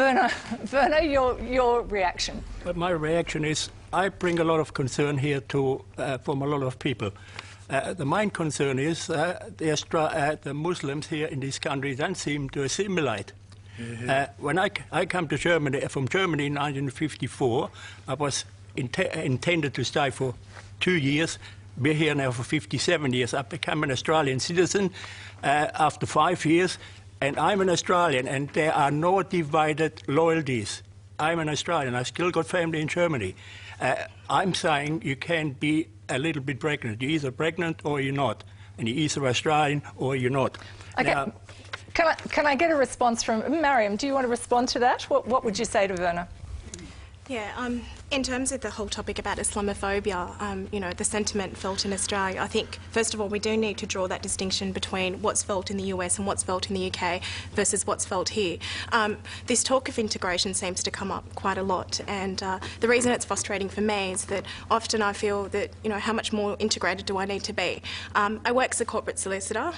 Werner, your reaction? But my reaction is, I bring a lot of concern here from a lot of people. The main concern is the Muslims here in this country don't seem to assimilate. When I come to Germany, from Germany in 1954, I was intended to stay for 2 years. We're here now for 57 years. I became an Australian citizen after 5 years, and I'm an Australian, and there are no divided loyalties. I'm an Australian. I've still got family in Germany. I'm saying you can be a little bit pregnant. You're either pregnant or you're not, and you're either Australian or you're not. Okay. Now, can I get a response from Mariam? Do you want to respond to that? What would you say to Werner? Yeah, in terms of the whole topic about Islamophobia, you know, the sentiment felt in Australia, I think, first of all, we do need to draw that distinction between what's felt in the US and what's felt in the UK versus what's felt here. This talk of integration seems to come up quite a lot, and the reason it's frustrating for me is that often I feel that, you know, how much more integrated do I need to be? I work as a corporate solicitor,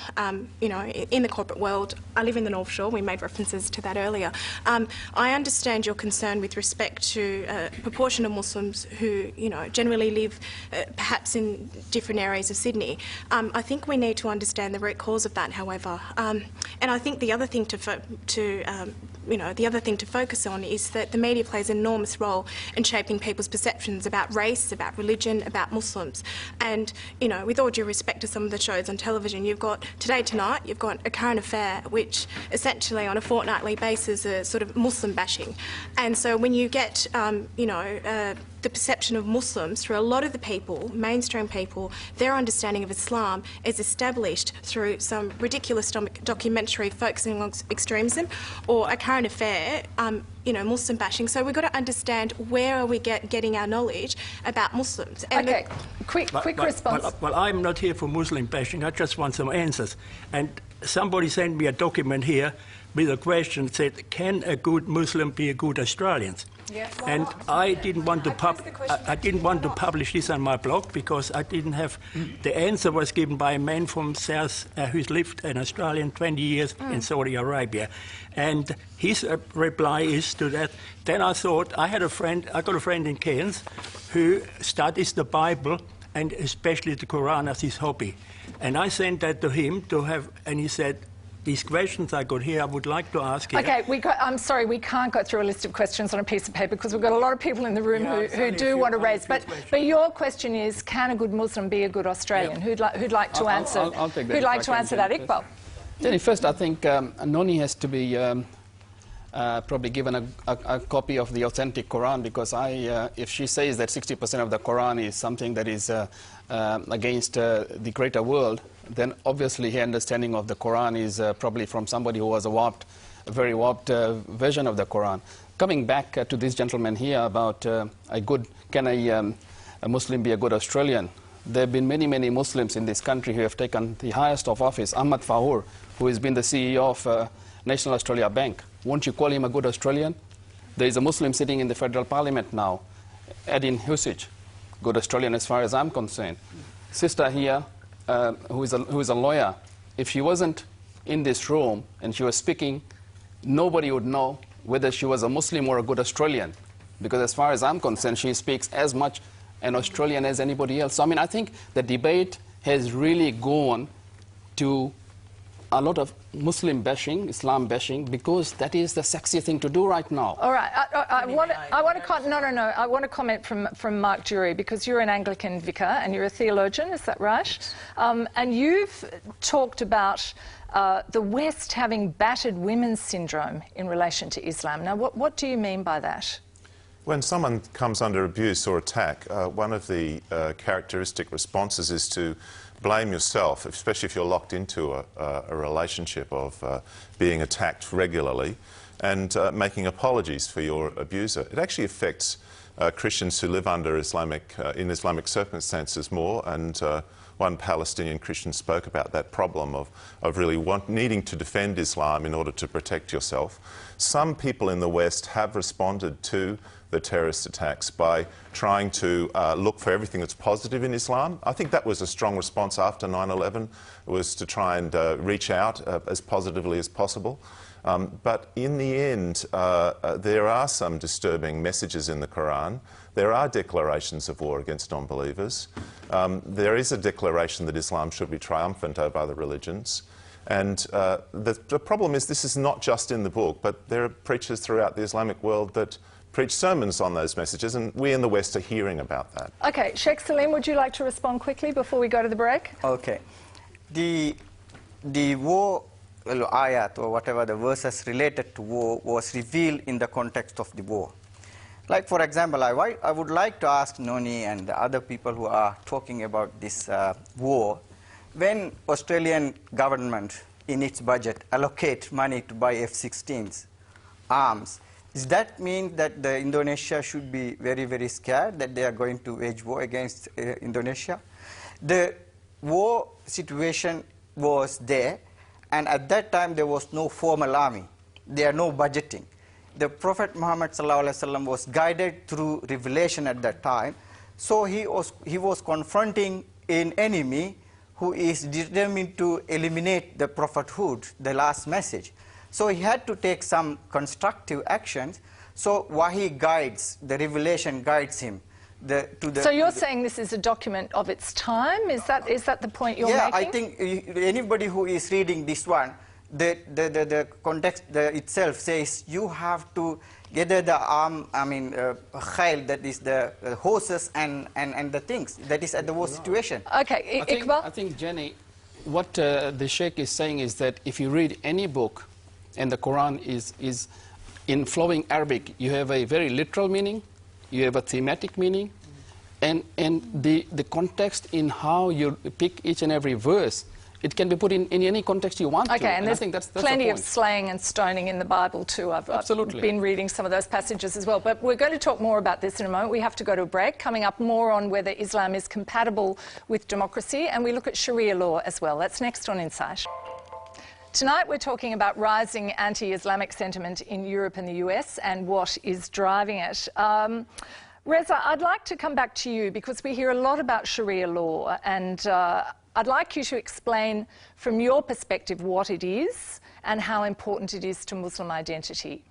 you know, in the corporate world. I live in the North Shore, we made references to that earlier. I understand your concern with respect to a proportion of Muslims who, you know, generally live perhaps in different areas of Sydney. I think we need to understand the root cause of that, however. And I think the other thing to focus on is that the media plays an enormous role in shaping people's perceptions about race, about religion, about Muslims. And, you know, with all due respect to some of the shows on television, you've got Today Tonight, you've got A Current Affair, which essentially on a fortnightly basis are sort of Muslim bashing. And so when you get, you know, the perception of Muslims through a lot of the people, mainstream people, their understanding of Islam is established through some ridiculous documentary focusing on extremism or A Current Affair, you know, Muslim bashing. So we've got to understand where are we getting our knowledge about Muslims. And okay, quick response. Well, I'm not here for Muslim bashing. I just want some answers. And somebody sent me a document here with a question that said, can a good Muslim be a good Australian? Yeah. And I didn't want to publish this on my blog because I didn't have the answer was given by a man from South who's lived in Australia 20 years in Saudi Arabia, and his reply is to that. Then I thought I got a friend in Cairns who studies the Bible and especially the Quran as his hobby, and I sent that to him and he said, these questions I got here, I would like to ask you. Okay, I'm sorry, we can't go through a list of questions on a piece of paper because we've got a lot of people in the room who do want to raise. But your question is, can a good Muslim be a good Australian? Yeah. Who'd like to answer? I'll take that. Who'd like to answer that? Iqbal. Jenny, first, I think Noni has to be probably given a copy of the authentic Quran, because if she says that 60% of the Quran is something that is against the greater world, then obviously her understanding of the Quran is probably from somebody who was a very warped version of the Quran. Coming back to this gentleman here about can a Muslim be a good Australian? There have been many, many Muslims in this country who have taken the highest of office. Ahmad Fahour, who has been the CEO of National Australia Bank. Won't you call him a good Australian? There is a Muslim sitting in the federal parliament now, Edin Husich, good Australian as far as I'm concerned. Sister here, who is a lawyer, if she wasn't in this room and she was speaking, nobody would know whether she was a Muslim or a good Australian, because as far as I'm concerned, she speaks as much an Australian as anybody else. So, I mean, I think the debate has really gone to a lot of Muslim bashing, Islam bashing, because that is the sexy thing to do right now. All right, I want to comment from Mark Jury, because you're an Anglican vicar and you're a theologian, is that right? And you've talked about the West having battered women's syndrome in relation to Islam. Now, what do you mean by that? When someone comes under abuse or attack, one of the characteristic responses is to blame yourself, especially if you're locked into a relationship of being attacked regularly, and making apologies for your abuser. It actually affects Christians who live under in Islamic circumstances more, and one Palestinian Christian spoke about that problem of really needing to defend Islam in order to protect yourself. Some people in the West have responded to the terrorist attacks by trying to look for everything that's positive in Islam. I think that was a strong response after 9/11, was to try and reach out as positively as possible. But in the end, there are some disturbing messages in the Quran. There are declarations of war against non-believers. There is a declaration that Islam should be triumphant over other religions. And the problem is this is not just in the book, but there are preachers throughout the Islamic world that preach sermons on those messages, and we in the West are hearing about that. Okay, Sheikh Salim, would you like to respond quickly before we go to the break? Okay. The war ayat, or whatever the verses related to war, was revealed in the context of the war. Like, for example, I would like to ask Noni and the other people who are talking about this war, when Australian government in its budget allocate money to buy F-16s, arms, does that mean that the Indonesia should be very, very scared that they are going to wage war against Indonesia? The war situation was there, and at that time there was no formal army. There are no budgeting. The Prophet Muhammad ﷺ was guided through revelation at that time, so he was confronting an enemy who is determined to eliminate the prophethood, the last message. So he had to take some constructive actions. So Wahi guides, the revelation guides him. So you're saying this is a document of its time? Is that the point you're making? Yeah, I think anybody who is reading this one, the context itself says you have to gather the khayl, that is the horses and the things. That is at the war situation. Okay, Iqbal? I think, Jenny, what the Sheikh is saying is that if you read any book, and the Quran is in flowing Arabic, you have a very literal meaning, you have a thematic meaning, and the context in how you pick each and every verse, it can be put in any context you want to. Okay, and there's I think that's plenty the of point. slaying and stoning in the Bible too. I've been reading some of those passages as well. But we're going to talk more about this in a moment. We have to go to a break. Coming up, more on whether Islam is compatible with democracy, and we look at Sharia law as well. That's next on Insight. Tonight we're talking about rising anti-Islamic sentiment in Europe and the US and what is driving it. Reza, I'd like to come back to you because we hear a lot about Sharia law, and I'd like you to explain from your perspective what it is and how important it is to Muslim identity.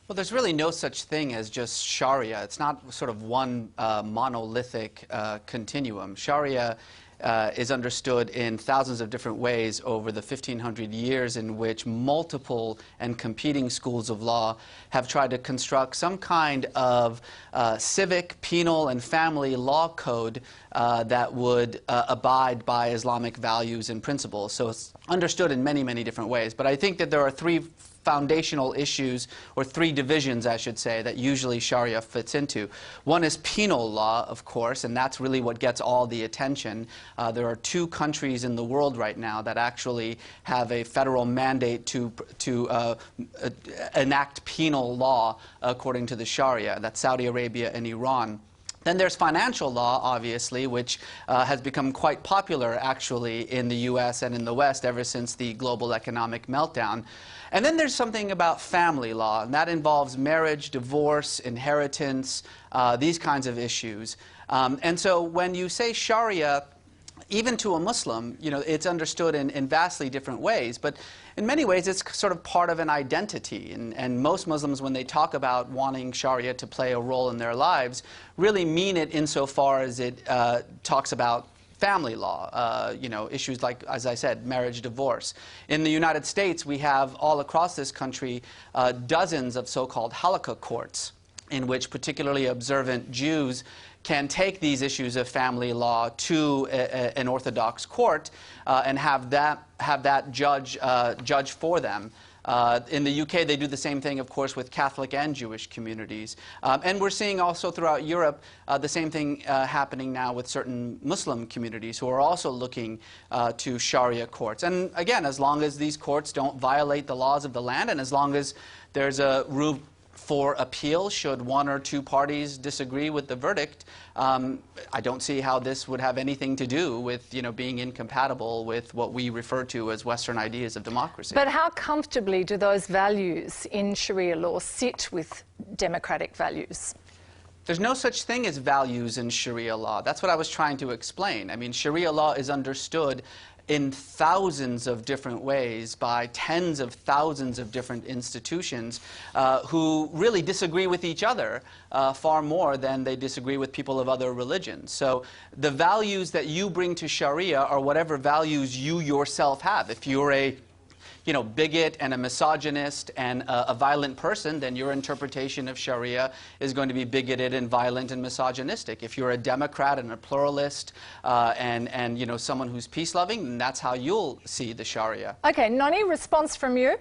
Well, there's really no such thing as just Sharia. It's not sort of one monolithic continuum. Sharia is understood in thousands of different ways over the 1,500 years in which multiple and competing schools of law have tried to construct some kind of civic, penal, and family law code that would abide by Islamic values and principles. So it's understood in many, many different ways. But I think that there are three foundational issues, or three divisions, I should say, that usually Sharia fits into. One is penal law, of course, and that's really what gets all the attention. There are 2 countries in the world right now that actually have a federal mandate to enact penal law according to the Sharia. That's Saudi Arabia and Iran. Then there's financial law, obviously, which has become quite popular, actually, in the U.S. and in the West ever since the global economic meltdown. And then there's something about family law, and that involves marriage, divorce, inheritance, these kinds of issues. And so when you say Sharia, even to a Muslim, you know, it's understood in vastly different ways. But in many ways, it's sort of part of an identity. And most Muslims, when they talk about wanting Sharia to play a role in their lives, really mean it insofar as it talks about family law, you know, issues like, as I said, marriage, divorce. In the United States, we have all across this country dozens of so-called halakha courts in which particularly observant Jews can take these issues of family law to an Orthodox court and have that judge for them. In the UK, they do the same thing, of course, with Catholic and Jewish communities. And we're seeing also throughout Europe the same thing happening now with certain Muslim communities who are also looking to Sharia courts. And again, as long as these courts don't violate the laws of the land, and as long as there's a room for appeal should 1 or 2 parties disagree with the verdict, I don't see how this would have anything to do with, you know, being incompatible with what we refer to as Western ideas of democracy. But how comfortably do those values in Sharia law sit with democratic values? There's no such thing as values in Sharia law. That's what I was trying to explain. I mean, Sharia law is understood in thousands of different ways by tens of thousands of different institutions who really disagree with each other far more than they disagree with people of other religions. So the values that you bring to Sharia are whatever values you yourself have. If you're a bigot and a misogynist and a violent person, then your interpretation of Sharia is going to be bigoted and violent and misogynistic. If you're a Democrat and a pluralist and someone who's peace-loving, then that's how you'll see the Sharia. Okay, Noni, response from you.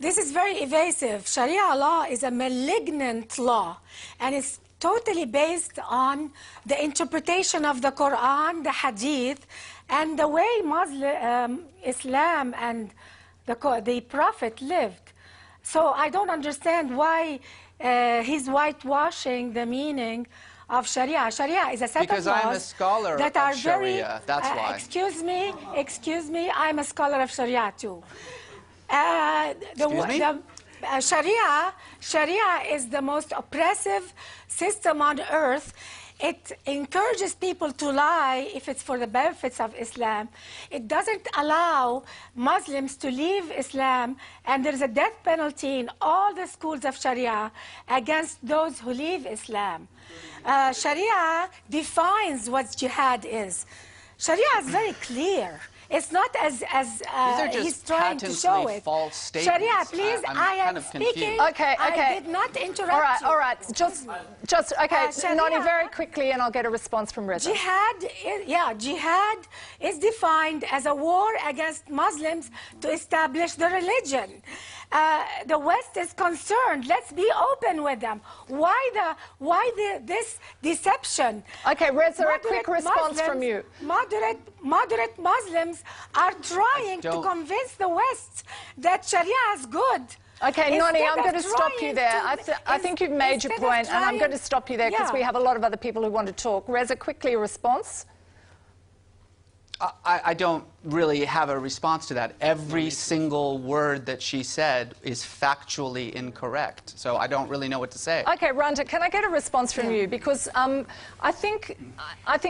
This is very evasive. Sharia law is a malignant law, and it's totally based on the interpretation of the Quran, the Hadith, and the way Islam and the Prophet lived. So I don't understand why he's whitewashing the meaning of Sharia. Sharia is a set because of laws I'm a scholar that of are Sharia. That's why. Excuse me, I'm a scholar of Sharia too. Sharia is the most oppressive system on earth. It encourages people to lie if it's for the benefits of Islam. It doesn't allow Muslims to leave Islam, and there's a death penalty in all the schools of Sharia against those who leave Islam. Sharia defines what jihad is. Sharia is very clear. It's not as he's trying to show it. False statements. Sharia, please, I am speaking. Okay. I did not interrupt you. All right. Just okay. Noni, very quickly, and I'll get a response from Reza. Jihad is defined as a war against Muslims to establish the religion. The West is concerned. Let's be open with them. Why this deception? Okay, Reza, a quick response from you. Moderate Muslims are trying to convince the West that Sharia is good. Okay, Noni, I'm going to stop you there. I think you've made your point, and I'm going to stop you there because we have a lot of other people who want to talk. Reza, quickly a response. I don't really have a response to that. Every single word that she said is factually incorrect, so I don't really know what to say. Okay, Randa, can I get a response from you? Because I think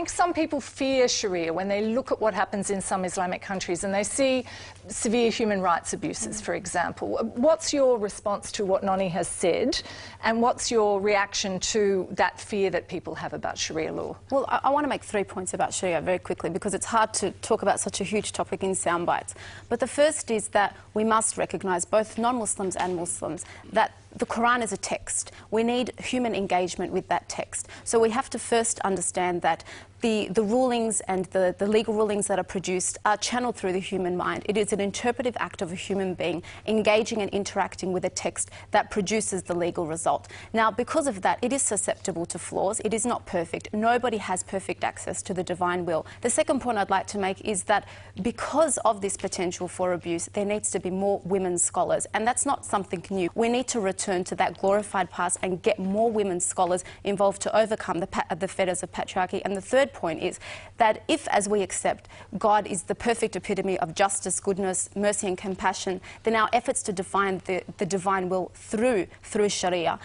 some people fear Sharia when they look at what happens in some Islamic countries and they see severe human rights abuses, for example. What's your response to what Noni has said, and what's your reaction to that fear that people have about Sharia law? Well, I want to make 3 points about Sharia very quickly because it's hard to talk about such a huge topic in sound bites. But the first is that we must recognise, both non-Muslims and Muslims, that the Quran is a text. We need human engagement with that text. So we have to first understand that the rulings and the legal rulings that are produced are channeled through the human mind. It is an interpretive act of a human being engaging and interacting with a text that produces the legal result. Now, because of that, it is susceptible to flaws. It is not perfect. Nobody has perfect access to the divine will. The second point I'd like to make is that because of this potential for abuse, there needs to be more women scholars, and that's not something new. We need to return to that glorified past and get more women scholars involved to overcome the fetters of patriarchy. And the third point is that if, as we accept, God is the perfect epitome of justice, goodness, mercy and compassion, then our efforts to define the divine will through Sharia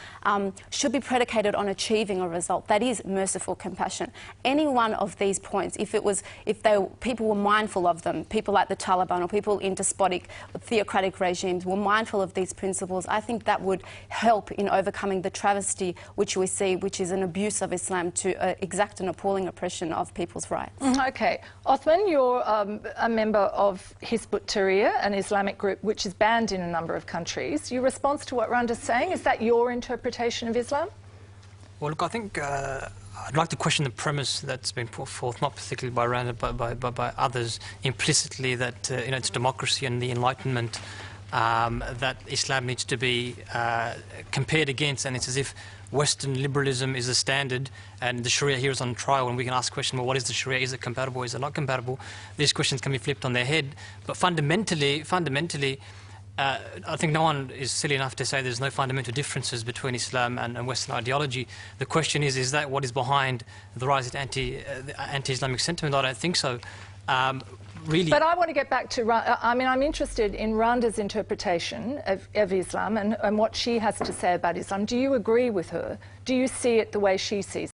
should be predicated on achieving a result that is merciful compassion. Any one of these points, if people were mindful of them, people like the Taliban or people in despotic, theocratic regimes were mindful of these principles, I think that would help in overcoming the travesty which we see, which is an abuse of Islam to exact an appalling oppression of people's rights. Okay. Othman, you're a member of Hizb ut-Tahrir, an Islamic group which is banned in a number of countries. Your response to what Randa's saying, is that your interpretation of Islam? Well, look, I think I'd like to question the premise that's been put forth, not particularly by Randa, but by others, implicitly that it's democracy and the Enlightenment that Islam needs to be compared against, and it's as if Western liberalism is the standard and the Sharia here is on trial, and we can ask the question, well, what is the Sharia? Is it compatible? Is it not compatible? These questions can be flipped on their head. But fundamentally, I think no one is silly enough to say there's no fundamental differences between Islam and Western ideology. The question is that what is behind the rise of anti-Islamic sentiment? I don't think so. Really. But I want to get back to, I'm interested in Randa's interpretation of Islam and what she has to say about Islam. Do you agree with her? Do you see it the way she sees it?